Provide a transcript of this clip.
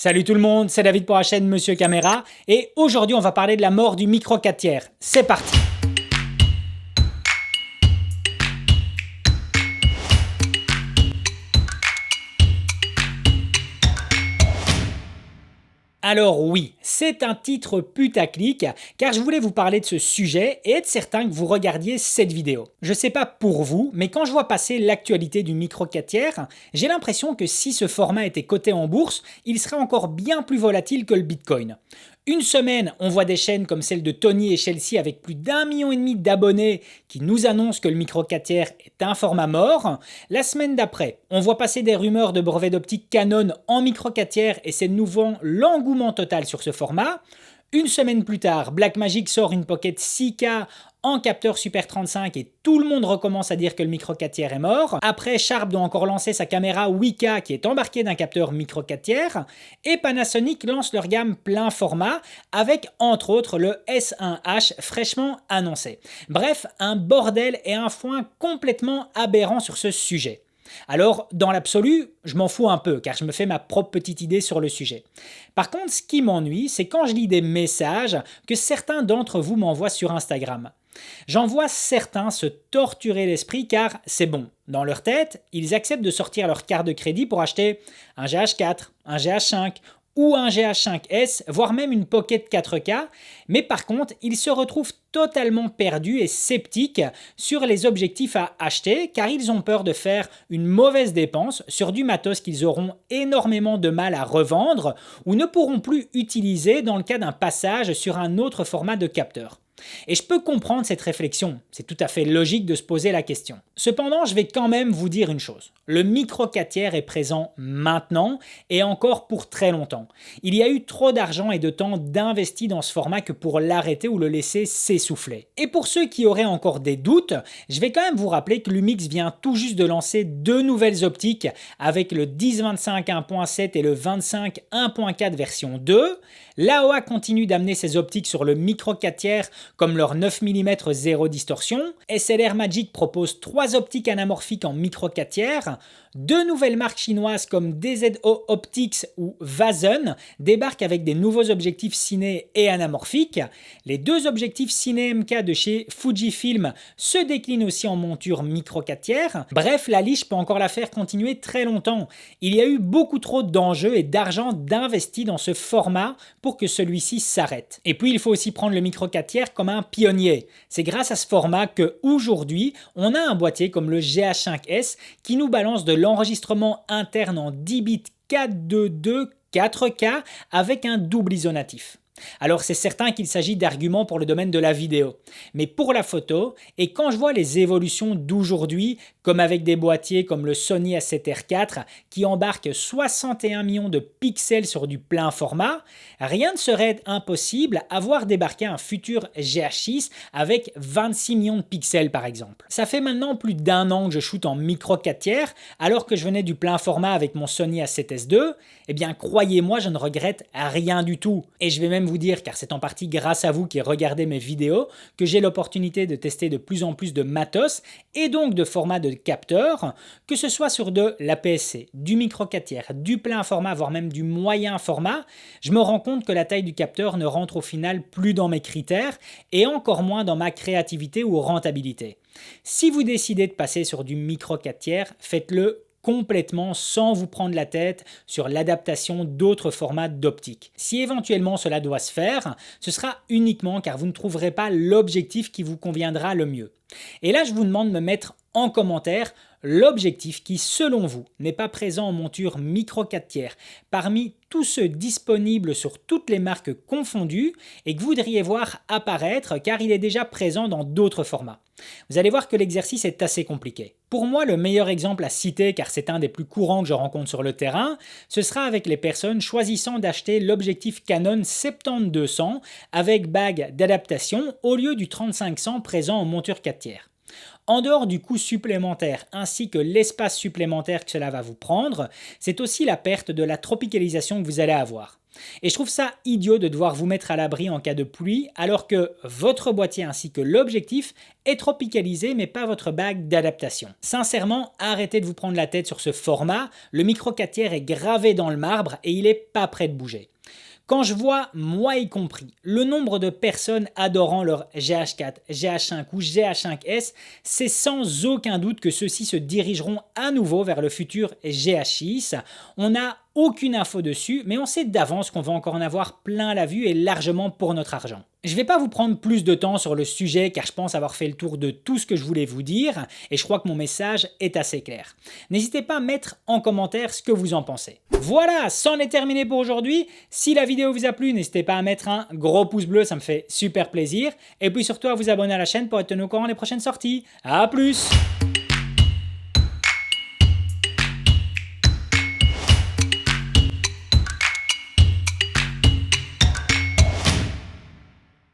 Salut tout le monde, c'est David pour la chaîne Monsieur Caméra et aujourd'hui on va parler de la mort du micro 4 tiers. C'est parti! Alors oui, c'est un titre putaclic car je voulais vous parler de ce sujet et être certain que vous regardiez cette vidéo. Je sais pas pour vous, mais quand je vois passer l'actualité du micro 4 tiers, j'ai l'impression que si ce format était coté en bourse, il serait encore bien plus volatile que le Bitcoin. Une semaine, on voit des chaînes comme celle de Tony et Chelsea avec plus d'1,5 million d'abonnés qui nous annoncent que le micro 4 tiers est un format mort. La semaine d'après, on voit passer des rumeurs de brevets d'optique Canon en micro 4 tiers et c'est de nouveau l'engouement total sur ce format. Une semaine plus tard, Blackmagic sort une Pocket 6K en capteur Super 35 et tout le monde recommence à dire que le micro 4 tiers est mort. Après, Sharp doit encore lancer sa caméra 8K qui est embarquée d'un capteur micro 4 tiers. Et Panasonic lance leur gamme plein format avec entre autres le S1H fraîchement annoncé. Bref, un bordel et un foin complètement aberrant sur ce sujet. Alors, dans l'absolu, je m'en fous un peu, car je me fais ma propre petite idée sur le sujet. Par contre, ce qui m'ennuie, c'est quand je lis des messages que certains d'entre vous m'envoient sur Instagram. J'en vois certains se torturer l'esprit car c'est bon. Dans leur tête, ils acceptent de sortir leur carte de crédit pour acheter un GH4, un GH5 ou un GH5S, voire même une Pocket 4K, mais par contre, ils se retrouvent totalement perdus et sceptiques sur les objectifs à acheter car ils ont peur de faire une mauvaise dépense sur du matos qu'ils auront énormément de mal à revendre ou ne pourront plus utiliser dans le cas d'un passage sur un autre format de capteur. Et je peux comprendre cette réflexion, c'est tout à fait logique de se poser la question. Cependant, je vais quand même vous dire une chose. Le micro 4 tiers est présent maintenant et encore pour très longtemps. Il y a eu trop d'argent et de temps d'investi dans ce format que pour l'arrêter ou le laisser s'essouffler. Et pour ceux qui auraient encore des doutes, je vais quand même vous rappeler que Lumix vient tout juste de lancer deux nouvelles optiques avec le 10-25 1.7 et le 25 1.4 version 2. Laowa continue d'amener ses optiques sur le micro 4 tiers comme leur 9 mm zéro distorsion. SLR Magic propose 3 optiques anamorphiques en micro 4 tiers. Deux nouvelles marques chinoises comme DZO Optics ou Vazen débarquent avec des nouveaux objectifs ciné et anamorphiques. Les deux objectifs ciné MK de chez Fujifilm se déclinent aussi en monture micro 4 tiers. Bref, la liche peut encore la faire continuer très longtemps. Il y a eu beaucoup trop d'enjeux et d'argent d'investi dans ce format pour que celui-ci s'arrête. Et puis il faut aussi prendre le micro 4 tiers comme un pionnier. C'est grâce à ce format que aujourd'hui on a un boîtier comme le GH5S qui nous balance de l'enregistrement interne en 10 bits 422 4K avec un double ISO natif. Alors c'est certain qu'il s'agit d'arguments pour le domaine de la vidéo, mais pour la photo, et quand je vois les évolutions d'aujourd'hui, comme avec des boîtiers comme le Sony A7R4 qui embarque 61 millions de pixels sur du plein format, rien ne serait impossible à voir débarquer un futur GH6 avec 26 millions de pixels par exemple. Ça fait maintenant plus d'1 an que je shoote en micro 4 tiers alors que je venais du plein format avec mon Sony A7S II, eh bien croyez-moi je ne regrette rien du tout. Et je vais même vous dire, car c'est en partie grâce à vous qui regardez mes vidéos, que j'ai l'opportunité de tester de plus en plus de matos et donc de formats de capteurs, que ce soit sur de l'APS-C, du micro 4 tiers, du plein format, voire même du moyen format, je me rends compte que la taille du capteur ne rentre au final plus dans mes critères et encore moins dans ma créativité ou rentabilité. Si vous décidez de passer sur du micro 4 tiers, faites-le complètement sans vous prendre la tête sur l'adaptation d'autres formats d'optique. Si éventuellement cela doit se faire, ce sera uniquement car vous ne trouverez pas l'objectif qui vous conviendra le mieux. Et là, je vous demande de me mettre en commentaire l'objectif qui, selon vous, n'est pas présent en monture micro 4 tiers parmi tous ceux disponibles sur toutes les marques confondues et que vous voudriez voir apparaître car il est déjà présent dans d'autres formats. Vous allez voir que l'exercice est assez compliqué. Pour moi, le meilleur exemple à citer, car c'est un des plus courants que je rencontre sur le terrain, ce sera avec les personnes choisissant d'acheter l'objectif Canon 70-200 avec bague d'adaptation au lieu du 35-100 présent en monture 4 tiers. En dehors du coût supplémentaire ainsi que l'espace supplémentaire que cela va vous prendre, c'est aussi la perte de la tropicalisation que vous allez avoir. Et je trouve ça idiot de devoir vous mettre à l'abri en cas de pluie alors que votre boîtier ainsi que l'objectif est tropicalisé mais pas votre bague d'adaptation. Sincèrement, arrêtez de vous prendre la tête sur ce format, le micro 4 tiers est gravé dans le marbre et il n'est pas prêt de bouger. Quand je vois, moi y compris, le nombre de personnes adorant leur GH4, GH5 ou GH5S, c'est sans aucun doute que ceux-ci se dirigeront à nouveau vers le futur GH6. On n'a aucune info dessus, mais on sait d'avance qu'on va encore en avoir plein la vue et largement pour notre argent. Je ne vais pas vous prendre plus de temps sur le sujet car je pense avoir fait le tour de tout ce que je voulais vous dire et je crois que mon message est assez clair. N'hésitez pas à mettre en commentaire ce que vous en pensez. Voilà, c'en est terminé pour aujourd'hui. Si la vidéo vous a plu, n'hésitez pas à mettre un gros pouce bleu, ça me fait super plaisir. Et puis surtout à vous abonner à la chaîne pour être tenu au courant des prochaines sorties. A plus!